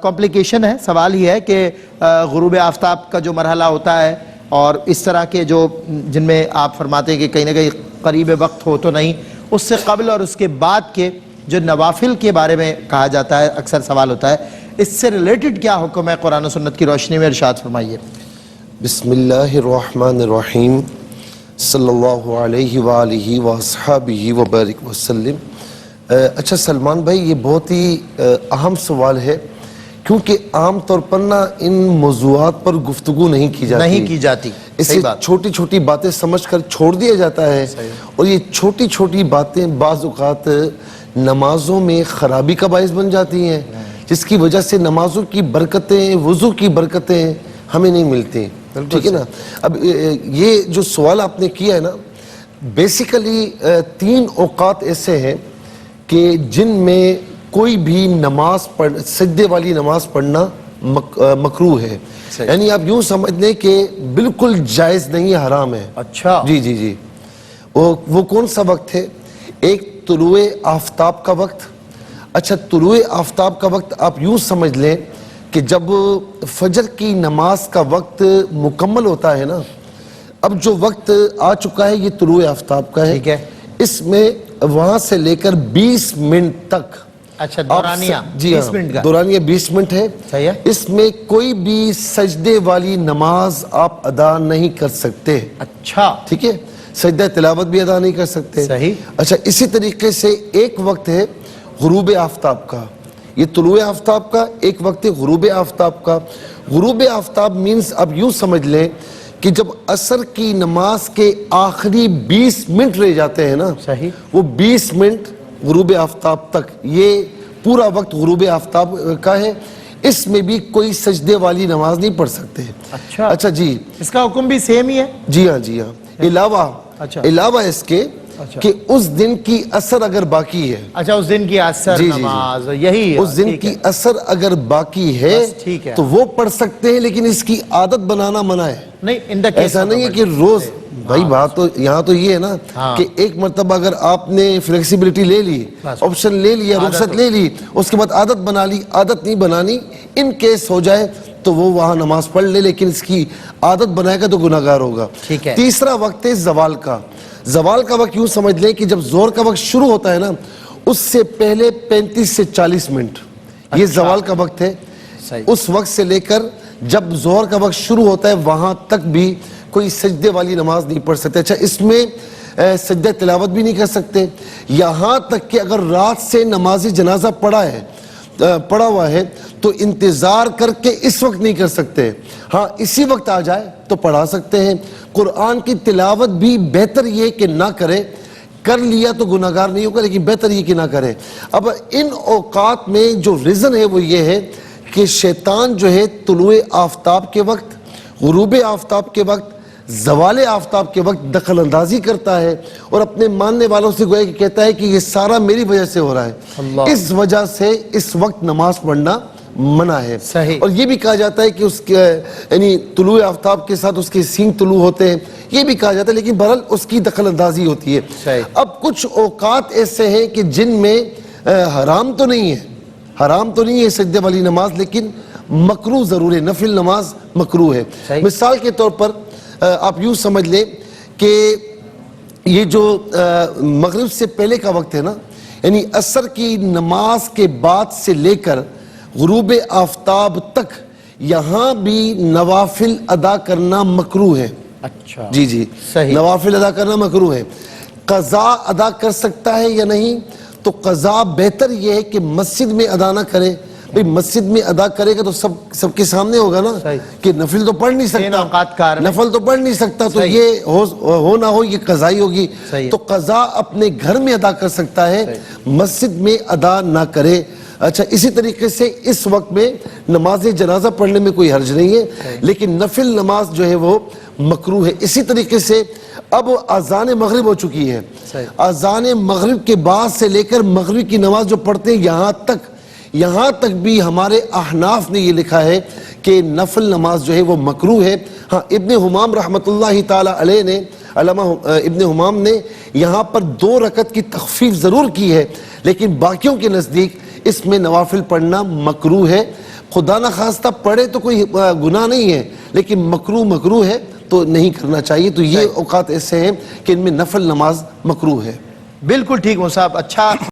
Complication ہے. سوال یہ ہے کہ غروب آفتاب کا جو مرحلہ ہوتا ہے اور اس طرح کے جو جن میں آپ فرماتے ہیں کہ کہیں نہ کہیں قریب وقت ہو تو نہیں, اس سے قبل اور اس کے بعد کے جو نوافل کے بارے میں کہا جاتا ہے, اکثر سوال ہوتا ہے, اس سے ریلیٹڈ کیا حکم ہے قرآن و سنت کی روشنی میں؟ ارشاد فرمائیے. بسم اللہ الرحمن الرحیم. صلی اللہ علیہ وآلہ وصحبہ وبارک وسلم. اچھا سلمان بھائی, یہ بہت ہی اہم سوال ہے, کیونکہ عام طور پر نا ان موضوعات پر گفتگو نہیں کی جاتی. اسے چھوٹی چھوٹی باتیں سمجھ کر چھوڑ دیا جاتا ہے, اور یہ چھوٹی چھوٹی باتیں بعض اوقات نمازوں میں خرابی کا باعث بن جاتی ہیں, جس کی وجہ سے نمازوں کی برکتیں, وضو کی برکتیں ہمیں نہیں ملتی. ٹھیک ہے نا. اب یہ جو سوال آپ نے کیا ہے نا, بیسیکلی 3 اوقات ایسے ہیں کہ جن میں کوئی بھی نماز سجدے والی نماز پڑھنا مکروہ ہے. یعنی آپ یوں سمجھ لیں کہ بالکل جائز نہیں ہے, حرام ہے. اچھا جی جی جی. وہ کون سا وقت ہے؟ ایک طلوع آفتاب کا وقت. اچھا طلوع آفتاب کا وقت آپ یوں سمجھ لیں کہ جب فجر کی نماز کا وقت مکمل ہوتا ہے نا, اب جو وقت آ چکا ہے یہ طلوع آفتاب کا ہے. ٹھیک ہے. اس میں وہاں سے لے کر 20 منٹ تک. اچھا دورانیہ 20 منٹ کا دورانیہ 20 منٹ ہے. صحیح ہے. اس میں کوئی بھی سجدے والی نماز آپ ادا نہیں کر سکتے. اچھا ٹھیک ہے. سجدہ تلاوت بھی ادا نہیں کر سکتے. صحیح. اچھا اسی طریقے سے ایک وقت ہے غروب آفتاب کا. یہ طلوع آفتاب کا ایک وقت ہے غروب آفتاب کا. غروب آفتاب مینز اب یوں سمجھ لیں کہ جب عصر کی نماز کے آخری 20 منٹ رہ جاتے ہیں نا, صحیح, وہ 20 منٹ غروب آفتاب تک, یہ پورا وقت غروب آفتاب کا ہے. اس میں بھی کوئی سجدے والی نماز نہیں پڑھ سکتے. اچھا جی, اس کا حکم بھی سیم ہی ہے. جی ہاں جی ہاں. علاوہ اس کے کہ اس دن کی عصر اگر باقی ہے. اچھا اس دن کی عصر نماز یہی ہے, اس دن کی عصر اگر باقی ہے تو وہ پڑھ سکتے ہیں, لیکن اس کی عادت بنانا منع ہے. نہیں, ایسا نہیں ہے کہ روز. بھائی بات تو یہاں تو یہ ہے نا کہ ایک مرتبہ اگر آپ نے فلیکسیبلٹی لے لی, آپشن لے لیا, رخصت لے لی, اس کے بعد عادت بنا لی. عادت نہیں بنانی. ان کیس ہو جائے تو وہ وہاں نماز پڑھ لے, لیکن اس کی عادت بنائے گا تو گناہگار ہوگا. تیسرا وقت ہے زوال کا. زوال کا وقت یوں سمجھ لیں کہ جب زور کا وقت شروع ہوتا ہے نا, اس سے پہلے 35 سے 40 منٹ یہ زوال کا وقت ہے. اس وقت سے لے کر جب زہر کا وقت شروع ہوتا ہے وہاں تک بھی کوئی سجدے والی نماز نہیں پڑھ سکتے. اچھا اس میں سجدہ تلاوت بھی نہیں کر سکتے. یہاں تک کہ اگر رات سے نماز جنازہ پڑھا ہوا ہے تو انتظار کر کے اس وقت نہیں کر سکتے. ہاں اسی وقت آ جائے تو پڑھا سکتے ہیں. قرآن کی تلاوت بھی بہتر یہ کہ نہ کرے, کر لیا تو گناہگار نہیں ہوگا, لیکن بہتر یہ کہ نہ کرے. اب ان اوقات میں جو ریزن ہے وہ یہ ہے کہ شیطان جو ہے طلوع آفتاب کے وقت, غروب آفتاب کے وقت, زوال آفتاب کے وقت دخل اندازی کرتا ہے, اور اپنے ماننے والوں سے گویا کہ کہتا ہے کہ یہ سارا میری وجہ سے ہو رہا ہے. اس وجہ سے اس وقت نماز پڑھنا منع ہے. اور یہ بھی کہا جاتا ہے کہ اس کے یعنی طلوع آفتاب کے ساتھ اس کے سینگ طلوع ہوتے ہیں, یہ بھی کہا جاتا ہے, لیکن بہرحال اس کی دخل اندازی ہوتی ہے. اب کچھ اوقات ایسے ہیں کہ جن میں حرام تو نہیں ہے سجدے والی نماز, لیکن مکروہ ضرور ہے. نفل نماز مکروہ ہے. مثال کے طور پر آپ یوں سمجھ لیں کہ یہ جو مغرب سے پہلے کا وقت ہے نا, یعنی عصر کی نماز کے بعد سے لے کر غروب آفتاب تک, یہاں بھی نوافل ادا کرنا مکروہ ہے. اچھا جی جی, نوافل ادا کرنا مکروہ ہے. قضا ادا کر سکتا ہے یا نہیں, تو قضا بہتر یہ ہے کہ مسجد میں ادا نہ کرے. بھئی مسجد میں ادا کرے گا تو سب کے سامنے ہوگا نا کہ نفل تو پڑھ نہیں سکتا, تو یہ ہو نہ ہو یہ قضائی ہوگی. تو قضا اپنے گھر میں ادا کر سکتا ہے, مسجد میں ادا نہ کرے. اچھا اسی طریقے سے اس وقت میں نماز جنازہ پڑھنے میں کوئی حرج نہیں ہے, لیکن نفل نماز جو ہے وہ مکروہ ہے. اسی طریقے سے اب اذان مغرب ہو چکی ہے. اذان مغرب کے بعد سے لے کر مغرب کی نماز جو پڑھتے ہیں یہاں تک بھی ہمارے احناف نے یہ لکھا ہے کہ نفل نماز جو ہے وہ مکروہ ہے. ہاں ابن حمام رحمۃ اللہ تعالی علیہ نے, علامہ ابن حمام نے یہاں پر 2 رکعت کی تخفیف ضرور کی ہے, لیکن باقیوں کے نزدیک اس میں نوافل پڑھنا مکروہ ہے. خدا نخواستہ پڑھے تو کوئی گناہ نہیں ہے، لیکن مکروہ ہے تو نہیں کرنا چاہیے. تو یہ اوقات ایسے ہیں کہ ان میں نفل نماز مکروہ ہے. بالکل ٹھیک ہوں صاحب. اچھا